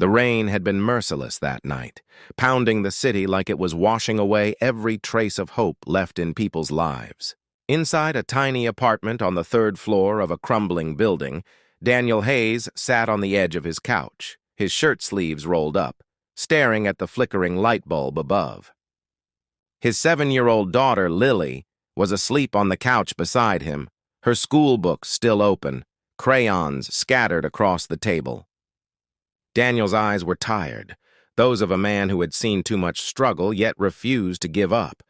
The rain had been merciless that night, pounding the city like it was washing away every trace of hope left in people's lives. Inside a tiny apartment on the third floor of a crumbling building, Daniel Hayes sat on the edge of his couch, his shirt sleeves rolled up, staring at the flickering light bulb above. His 7-year-old daughter, Lily, was asleep on the couch beside him, her school books still open, crayons scattered across the table. Daniel's eyes were tired, those of a man who had seen too much struggle yet refused to give up.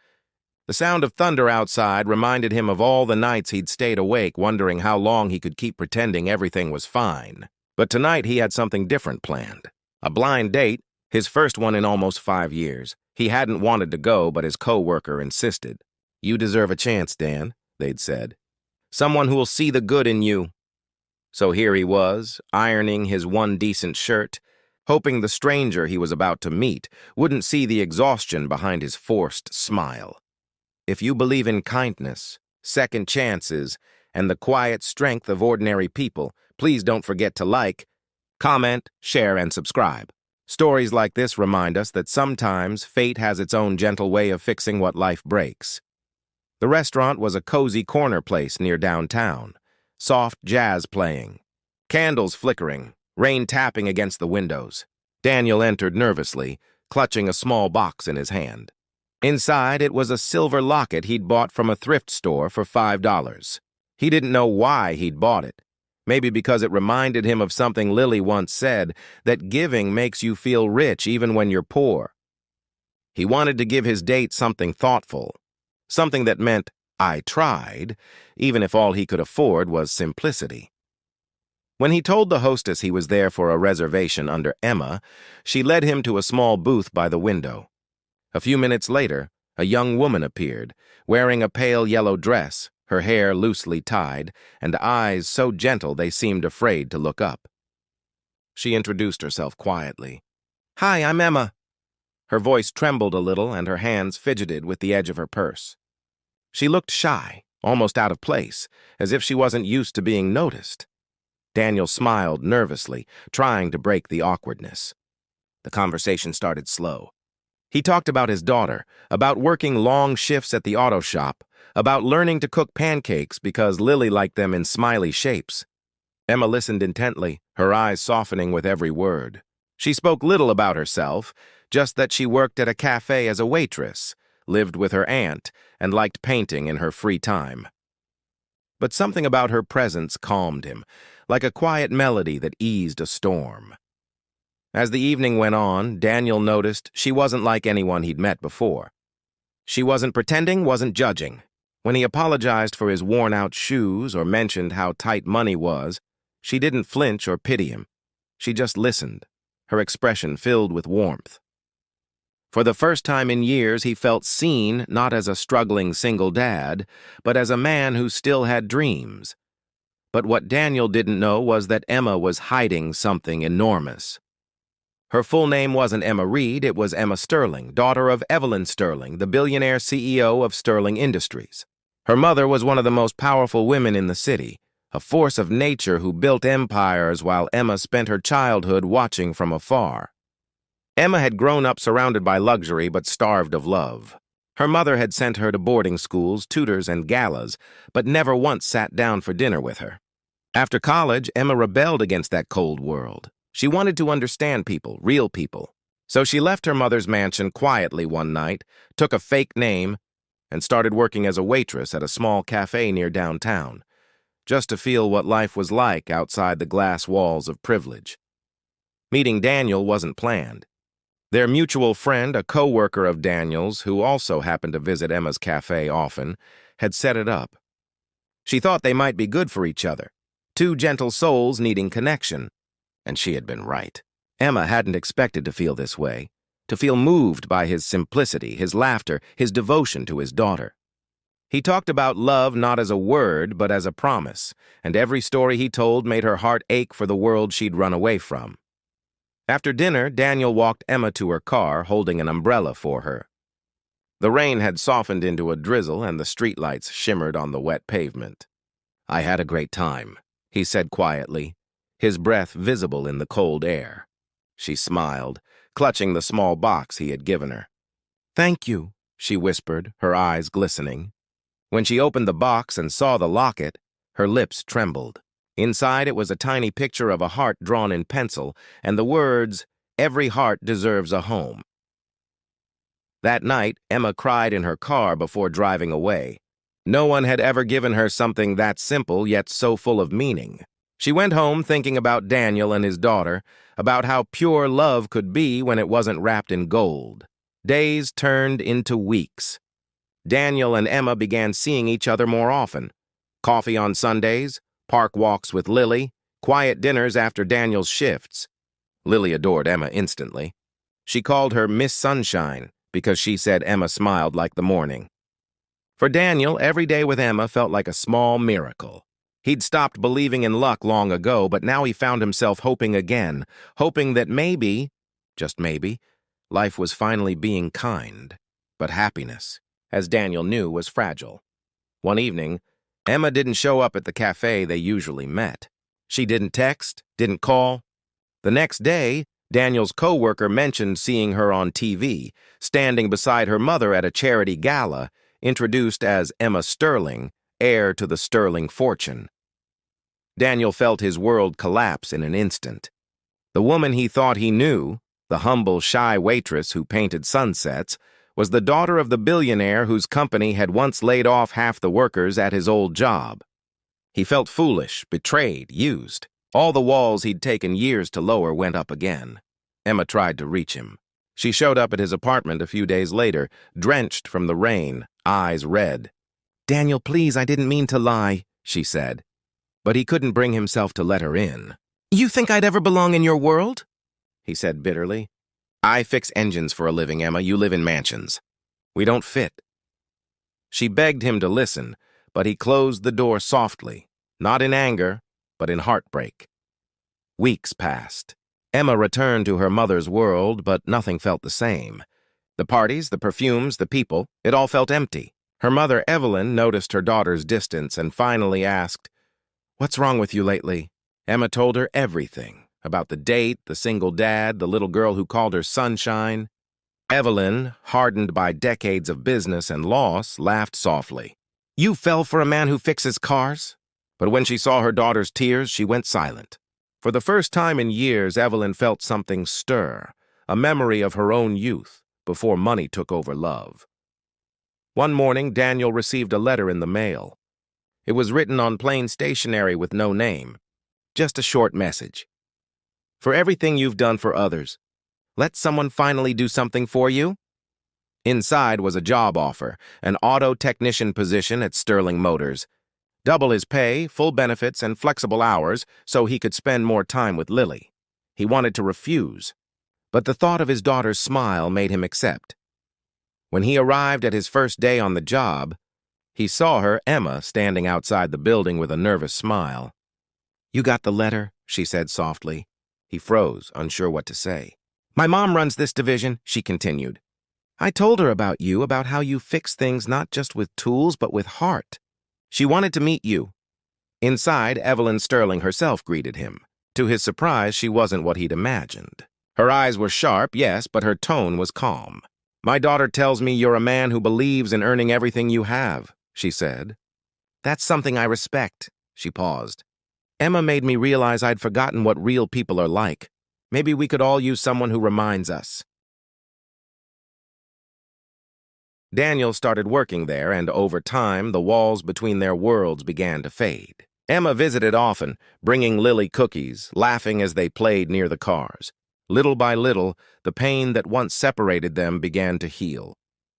The sound of thunder outside reminded him of all the nights he'd stayed awake wondering how long he could keep pretending everything was fine. But tonight he had something different planned. A blind date, his first one in almost 5 years. He hadn't wanted to go, but his co-worker insisted. "You deserve a chance, Dan," they'd said. "Someone who'll see the good in you." So here he was, ironing his one decent shirt, hoping the stranger he was about to meet wouldn't see the exhaustion behind his forced smile. If you believe in kindness, second chances, and the quiet strength of ordinary people, please don't forget to like, comment, share, and subscribe. Stories like this remind us that sometimes fate has its own gentle way of fixing what life breaks. The restaurant was a cozy corner place near downtown, soft jazz playing, candles flickering, rain tapping against the windows. Daniel entered nervously, clutching a small box in his hand. Inside, it was a silver locket he'd bought from a thrift store for $5. He didn't know why he'd bought it. Maybe because it reminded him of something Lily once said, that giving makes you feel rich even when you're poor. He wanted to give his date something thoughtful, something that meant, "I tried," even if all he could afford was simplicity. When he told the hostess he was there for a reservation under Emma, she led him to a small booth by the window. A few minutes later, a young woman appeared, wearing a pale yellow dress, her hair loosely tied, and eyes so gentle they seemed afraid to look up. She introduced herself quietly. "Hi, I'm Emma." Her voice trembled a little and her hands fidgeted with the edge of her purse. She looked shy, almost out of place, as if she wasn't used to being noticed. Daniel smiled nervously, trying to break the awkwardness. The conversation started slow. He talked about his daughter, about working long shifts at the auto shop, about learning to cook pancakes because Lily liked them in smiley shapes. Emma listened intently, her eyes softening with every word. She spoke little about herself, just that she worked at a cafe as a waitress, lived with her aunt, and liked painting in her free time. But something about her presence calmed him, like a quiet melody that eased a storm. As the evening went on, Daniel noticed she wasn't like anyone he'd met before. She wasn't pretending, wasn't judging. When he apologized for his worn-out shoes or mentioned how tight money was, she didn't flinch or pity him. She just listened, her expression filled with warmth. For the first time in years, he felt seen not as a struggling single dad, but as a man who still had dreams. But what Daniel didn't know was that Emma was hiding something enormous. Her full name wasn't Emma Reed, it was Emma Sterling, daughter of Evelyn Sterling, the billionaire CEO of Sterling Industries. Her mother was one of the most powerful women in the city, a force of nature who built empires while Emma spent her childhood watching from afar. Emma had grown up surrounded by luxury but starved of love. Her mother had sent her to boarding schools, tutors, and galas, but never once sat down for dinner with her. After college, Emma rebelled against that cold world. She wanted to understand people, real people. So she left her mother's mansion quietly one night, took a fake name, and started working as a waitress at a small cafe near downtown, just to feel what life was like outside the glass walls of privilege. Meeting Daniel wasn't planned. Their mutual friend, a co-worker of Daniel's, who also happened to visit Emma's cafe often, had set it up. She thought they might be good for each other, two gentle souls needing connection. And she had been right. Emma hadn't expected to feel this way, to feel moved by his simplicity, his laughter, his devotion to his daughter. He talked about love not as a word, but as a promise, and every story he told made her heart ache for the world she'd run away from. After dinner, Daniel walked Emma to her car, holding an umbrella for her. The rain had softened into a drizzle, and the streetlights shimmered on the wet pavement. "I had a great time," he said quietly, his breath visible in the cold air. she smiled, clutching the small box he had given her. "Thank you," she whispered, her eyes glistening. When she opened the box and saw the locket, her lips trembled. Inside it was a tiny picture of a heart drawn in pencil, and the words, "Every heart deserves a home." That night, Emma cried in her car before driving away. No one had ever given her something that simple yet so full of meaning. She went home thinking about Daniel and his daughter, about how pure love could be when it wasn't wrapped in gold. Days turned into weeks. Daniel and Emma began seeing each other more often. Coffee on Sundays, park walks with Lily, quiet dinners after Daniel's shifts. Lily adored Emma instantly. She called her Miss Sunshine because she said Emma smiled like the morning. For Daniel, every day with Emma felt like a small miracle. He'd stopped believing in luck long ago, but now he found himself hoping again, hoping that maybe, just maybe, life was finally being kind. But happiness, as Daniel knew, was fragile. One evening, Emma didn't show up at the cafe they usually met. She didn't text, didn't call. The next day, Daniel's coworker mentioned seeing her on TV, standing beside her mother at a charity gala, introduced as Emma Sterling, heir to the Sterling fortune. Daniel felt his world collapse in an instant. The woman he thought he knew, the humble, shy waitress who painted sunsets, was the daughter of the billionaire whose company had once laid off half the workers at his old job. He felt foolish, betrayed, used. All the walls he'd taken years to lower went up again. Emma tried to reach him. She showed up at his apartment a few days later, drenched from the rain, eyes red. "Daniel, please, I didn't mean to lie," she said. But he couldn't bring himself to let her in. "You think I'd ever belong in your world?" he said bitterly. "I fix engines for a living, Emma. You live in mansions. We don't fit." She begged him to listen, but he closed the door softly, not in anger, but in heartbreak. Weeks passed. Emma returned to her mother's world, but nothing felt the same. The parties, the perfumes, the people, it all felt empty. Her mother, Evelyn, noticed her daughter's distance and finally asked, "What's wrong with you lately?" Emma told her everything, about the date, the single dad, the little girl who called her Sunshine. Evelyn, hardened by decades of business and loss, laughed softly. "You fell for a man who fixes cars?" But when she saw her daughter's tears, she went silent. For the first time in years, Evelyn felt something stir, a memory of her own youth, before money took over love. One morning, Daniel received a letter in the mail. It was written on plain stationery with no name, just a short message. "For everything you've done for others, let someone finally do something for you." Inside was a job offer, an auto technician position at Sterling Motors. Double his pay, full benefits, and flexible hours so he could spend more time with Lily. He wanted to refuse, but the thought of his daughter's smile made him accept. When he arrived at his first day on the job, he saw her, Emma, standing outside the building with a nervous smile. "You got the letter?" she said softly. He froze, unsure what to say. "My mom runs this division," she continued. "I told her about you, about how you fix things not just with tools but with heart. She wanted to meet you." Inside, Evelyn Sterling herself greeted him. To his surprise, she wasn't what he'd imagined. Her eyes were sharp, yes, but her tone was calm. "My daughter tells me you're a man who believes in earning everything you have," she said. "That's something I respect." She paused. "Emma made me realize I'd forgotten what real people are like. Maybe we could all use someone who reminds us." Daniel started working there, and over time, the walls between their worlds began to fade. Emma visited often, bringing Lily cookies, laughing as they played near the cars. Little by little, the pain that once separated them began to heal.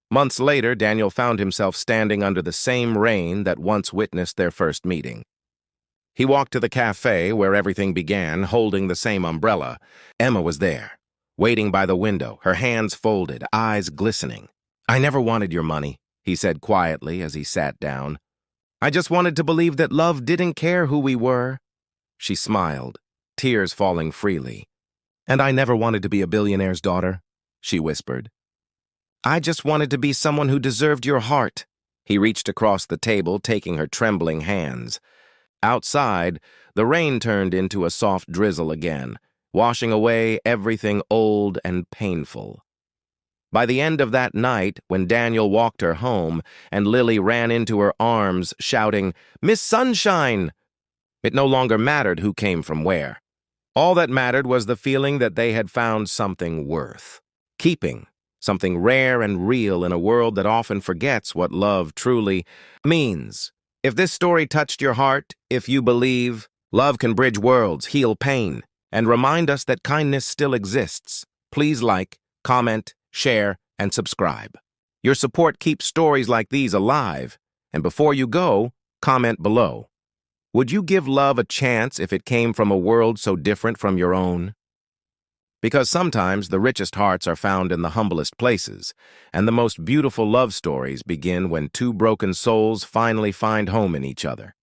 Months later, Daniel found himself standing under the same rain that once witnessed their first meeting. He walked to the cafe where everything began, holding the same umbrella. Emma was there, waiting by the window, her hands folded, eyes glistening. "I never wanted your money," he said quietly as he sat down. "I just wanted to believe that love didn't care who we were." She smiled, tears falling freely. "And I never wanted to be a billionaire's daughter," she whispered. "I just wanted to be someone who deserved your heart." He reached across the table, taking her trembling hands. Outside, the rain turned into a soft drizzle again, washing away everything old and painful. By the end of that night, when Daniel walked her home and Lily ran into her arms, shouting, "Miss Sunshine!" it no longer mattered who came from where. All that mattered was the feeling that they had found something worth keeping, something rare and real in a world that often forgets what love truly means. If this story touched your heart, if you believe love can bridge worlds, heal pain, and remind us that kindness still exists, please like, comment, share, and subscribe. Your support keeps stories like these alive. And before you go, comment below. Would you give love a chance if it came from a world so different from your own? Because sometimes the richest hearts are found in the humblest places, and the most beautiful love stories begin when two broken souls finally find home in each other.